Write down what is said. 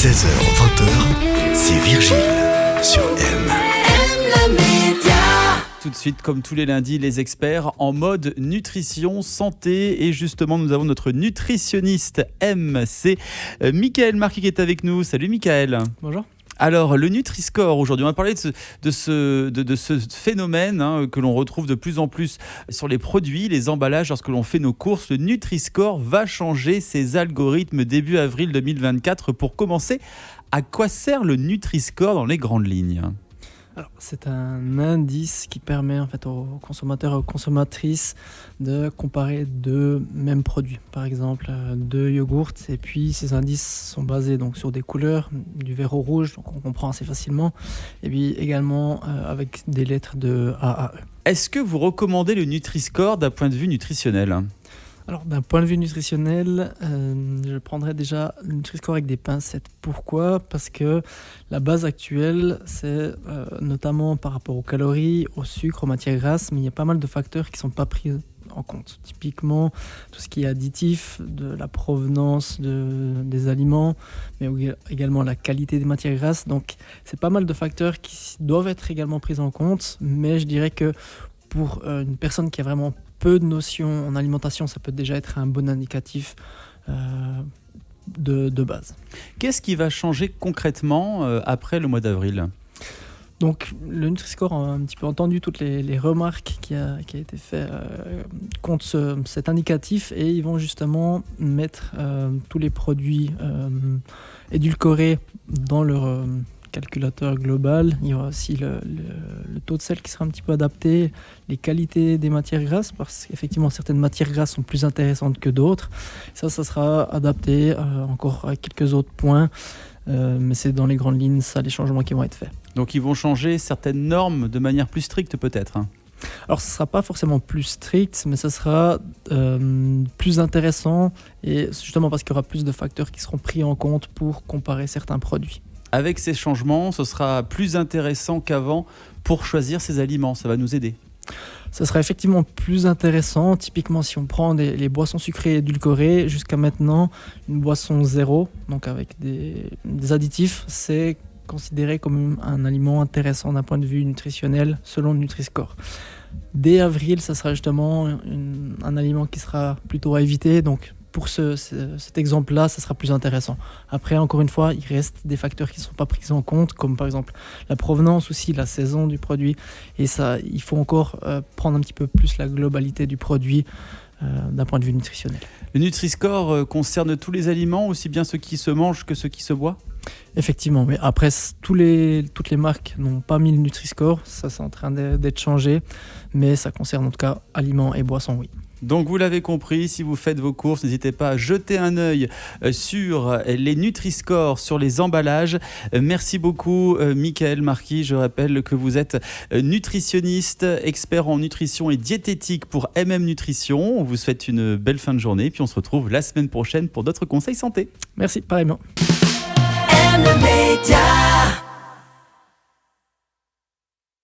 16h20, c'est Virgile sur M. Tout de suite, comme tous les lundis, les experts en mode nutrition, santé. Et justement, nous avons notre nutritionniste M, c'est Michael Marquis qui est avec nous. Salut Michael. Bonjour. Alors, le Nutri-Score, aujourd'hui, on va parler de ce phénomène que l'on retrouve de plus en plus sur les produits, les emballages, lorsque l'on fait nos courses. Le Nutri-Score va changer ses algorithmes début avril 2024. Pour commencer, à quoi sert le Nutri-Score dans les grandes lignes ? Alors, c'est un indice qui permet en fait aux consommateurs et aux consommatrices de comparer deux mêmes produits. Par exemple, deux yogourts, et puis ces indices sont basés donc sur des couleurs, du vert au rouge, donc on comprend assez facilement, et puis également avec des lettres de A à E. Est-ce que vous recommandez le Nutri-Score d'un point de vue nutritionnel ? Alors, d'un point de vue nutritionnel, je prendrais déjà le Nutri-Score avec des pincettes. Pourquoi ? Parce que la base actuelle, c'est notamment par rapport aux calories, au sucre, aux matières grasses, mais il y a pas mal de facteurs qui ne sont pas pris en compte. Typiquement, tout ce qui est additif, de la provenance des aliments, mais également la qualité des matières grasses. Donc, c'est pas mal de facteurs qui doivent être également pris en compte, mais je dirais que pour une personne qui a vraiment peu de notions en alimentation, ça peut déjà être un bon indicatif de base. Qu'est-ce qui va changer concrètement après le mois d'avril ? Donc le Nutri-Score a un petit peu entendu toutes les remarques qui a été fait contre cet indicatif, et ils vont justement mettre tous les produits édulcorés dans leur calculateur global. Il y aura aussi le taux de sel qui sera un petit peu adapté, les qualités des matières grasses, parce qu'effectivement certaines matières grasses sont plus intéressantes que d'autres. Ça sera adapté encore à quelques autres points, mais c'est dans les grandes lignes ça les changements qui vont être faits. Donc ils vont changer certaines normes de manière plus stricte peut-être, hein. Alors, ce ne sera pas forcément plus strict, mais ce sera plus intéressant, et justement parce qu'il y aura plus de facteurs qui seront pris en compte pour comparer certains produits. Avec ces changements, ce sera plus intéressant qu'avant pour choisir ces aliments. Ça va nous aider. Ça sera effectivement plus intéressant. Typiquement, si on prend les boissons sucrées édulcorées, jusqu'à maintenant, une boisson zéro, donc avec des additifs, c'est considéré comme un aliment intéressant d'un point de vue nutritionnel selon le Nutri-Score. Dès avril, ça sera justement un aliment qui sera plutôt à éviter. Donc, pour cet exemple-là, ça sera plus intéressant. Après, encore une fois, il reste des facteurs qui ne sont pas pris en compte, comme par exemple la provenance, aussi la saison du produit. Et ça, il faut encore prendre un petit peu plus la globalité du produit d'un point de vue nutritionnel. Le Nutri-Score concerne tous les aliments, aussi bien ceux qui se mangent que ceux qui se boivent ? Effectivement, mais après, toutes les marques n'ont pas mis le Nutri-Score. Ça, c'est en train d'être changé, mais ça concerne en tout cas aliments et boissons, oui. Donc vous l'avez compris, si vous faites vos courses, n'hésitez pas à jeter un œil sur les Nutri-Scores, sur les emballages. Merci beaucoup Michael Marquis. Je rappelle que vous êtes nutritionniste, expert en nutrition et diététique pour MM Nutrition. On vous souhaite une belle fin de journée, puis on se retrouve la semaine prochaine pour d'autres conseils santé. Merci, pareillement. M Média.